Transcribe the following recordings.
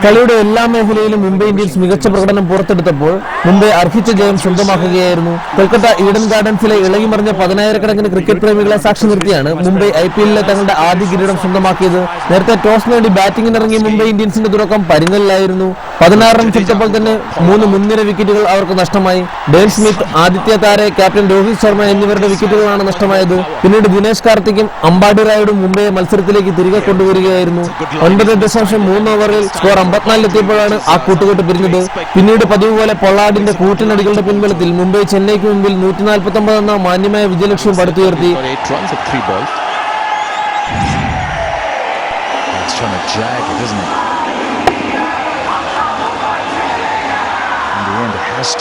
കളിയുടെ എല്ലാ മേഖലയിലും മുംബൈ ഇന്ത്യൻസ് മികച്ച പ്രകടനം പുറത്തെടുത്തപ്പോൾ മുംബൈ അർഹിച്ച ജയം സ്വന്തമാക്കുകയായിരുന്നു. കൊൽക്കത്ത ഈഡൻ ഗാർഡൻസിലെ ഇളകിമറിഞ്ഞ 10,000-കണക്കിന് ക്രിക്കറ്റ് പ്രേമികളെ സാക്ഷി നിർത്തിയാണ് മുംബൈ IPL-ലെ തങ്ങളുടെ ആദ്യ കിരീടം സ്വന്തമാക്കിയത്. നേരത്തെ ടോസ് നേടി ബാറ്റിംഗിനിറങ്ങിയ മുംബൈ ഇന്ത്യൻസിന്റെ തുടക്കം പരിങ്ങലിലായിരുന്നു. 16 റൺസ് എടുത്തപ്പോൾ തന്നെ 3 മുൻനിര വിക്കറ്റുകൾ അവർക്ക് നഷ്ടമായി. ഡെയ്ൻ സ്മിത്ത്, ആദിത്യ താരെ, ക്യാപ്റ്റൻ രോഹിത് ശർമ്മ എന്നിവരുടെ വിക്കറ്റുകളാണ് നഷ്ടമായത്. പിന്നീട് ദിനേശ് കാർത്തിക്കും അമ്പാടി റായുഡും മുംബൈയെ മത്സരത്തിലേക്ക് തിരികെ കൊണ്ടുവരികയായിരുന്നു. 9.3 ഓവറിൽ സ്കോർ 54-ലെത്തിയപ്പോഴാണ് ആ കൂട്ടുകെട്ട് പിരിഞ്ഞത്. പിന്നീട് പതിവ് പോലെ പൊള്ളാർഡിന്റെ കൂറ്റനടികളുടെ പിൻബലത്തിൽ മുംബൈ ചെന്നൈക്ക് മുമ്പിൽ 149 എന്ന മാന്യമായ വിജയലക്ഷ്യം പടുത്തുയർത്തി.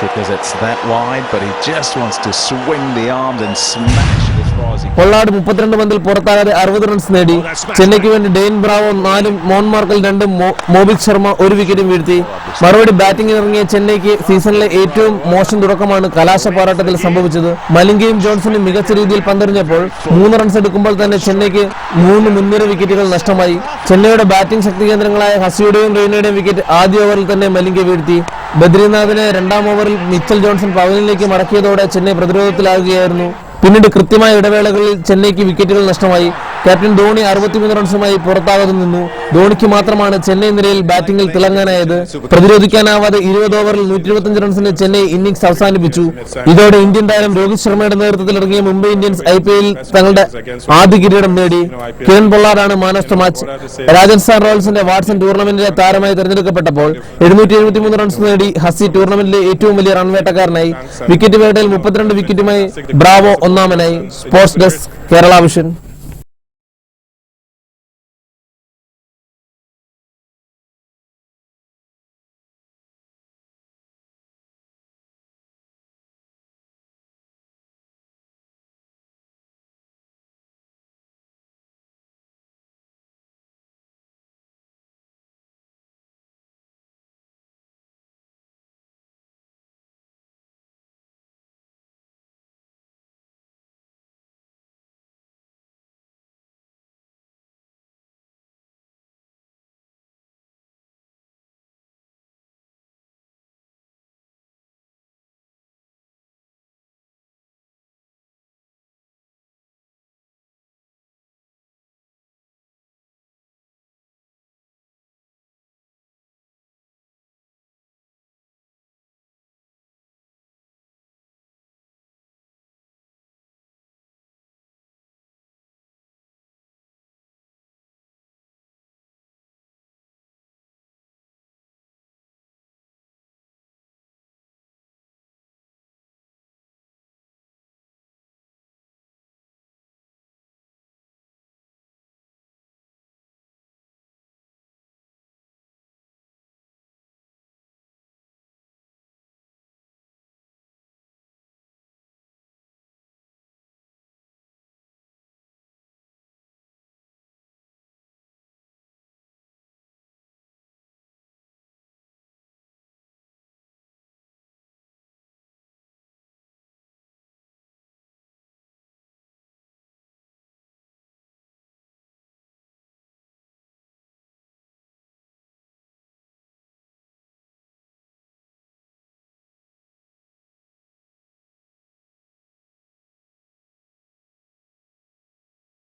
Because it's that wide, but he just wants to swing the arms and smash it as far as he can. Pollard 32 പന്തിൽ പുറത്താകാതെ 60 റൺസ് നേടി. ചെന്നൈക്ക് വേണ്ടി ഡെയ്ൻ ബ്രാവോ 4, മോൺ മാർക്കൽ 2, മോബിത് ശർമ്മ 1 വിക്കറ്റും വീഴ്ത്തി. മറുപടി ബാറ്റിംഗിനിറങ്ങിയ ചെന്നൈക്ക് സീസണിലെ ഏറ്റവും മോശം തുടക്കമാണ് കലാശ പോരാട്ടത്തിൽ സംഭവിച്ചത്. മലിംഗയും ജോൺസണും മികച്ച രീതിയിൽ പന്തെറിഞ്ഞപ്പോൾ 3 റൺസ് എടുക്കുമ്പോൾ തന്നെ ചെന്നൈക്ക് 3 മുൻനിര വിക്കറ്റുകൾ നഷ്ടമായി. ചെന്നൈയുടെ ബാറ്റിംഗ് ശക്തി കേന്ദ്രങ്ങളായ ഹസിയുടെയും റെയ്നയുടെയും വിക്കറ്റ് ആദ്യ ഓവറിൽ തന്നെ മലിംഗ വീഴ്ത്തി. ബദ്രിനാഥിനെ 2ാം ഓവറിൽ മിച്ചൽ ജോൺസൺ പവലിലേക്ക് മടക്കിയതോടെ ചെന്നൈ പ്രതിരോധത്തിലാകുകയായിരുന്നു. പിന്നീട് കൃത്യമായ ഇടവേളകളിൽ ചെന്നൈക്ക് വിക്കറ്റുകൾ നഷ്ടമായി. ക്യാപ്റ്റൻ ധോണി 63 റൺസുമായി പുറത്താകാതെ നിന്നു. ധോണിക്ക് മാത്രമാണ് ചെന്നൈ നിരയിൽ ബാറ്റിംഗിൽ തിളങ്ങാനായത്. പ്രതിരോധിക്കാനാവാതെ 20 ഓവറിൽ 125 റൺസിന് ചെന്നൈ ഇന്നിംഗ്സ് അവസാനിപ്പിച്ചു. ഇതോടെ ഇന്ത്യൻ താരം രോഹിത് ശർമ്മയുടെ നേതൃത്വത്തിൽ ഇറങ്ങിയ മുംബൈ ഇന്ത്യൻസ് IPL തങ്ങളുടെ ആദ്യ കിരീടം നേടി. കിരൺ പൊള്ളാർഡാണ് man of the match. Rajasthan റോയൽസിന്റെ വാട്സൺ ടൂർണമെന്റിലെ താരമായി തെരഞ്ഞെടുക്കപ്പെട്ടപ്പോൾ 773 റൺസ് നേടി ഹസി ടൂർണമെന്റിലെ ഏറ്റവും വലിയ റൺവേട്ടക്കാരനായി. വിക്കറ്റ് വേട്ടയിൽ 32 വിക്കറ്റുമായി ബ്രാവോ ഒന്നാമനായി. Sports desk, Kerala vision.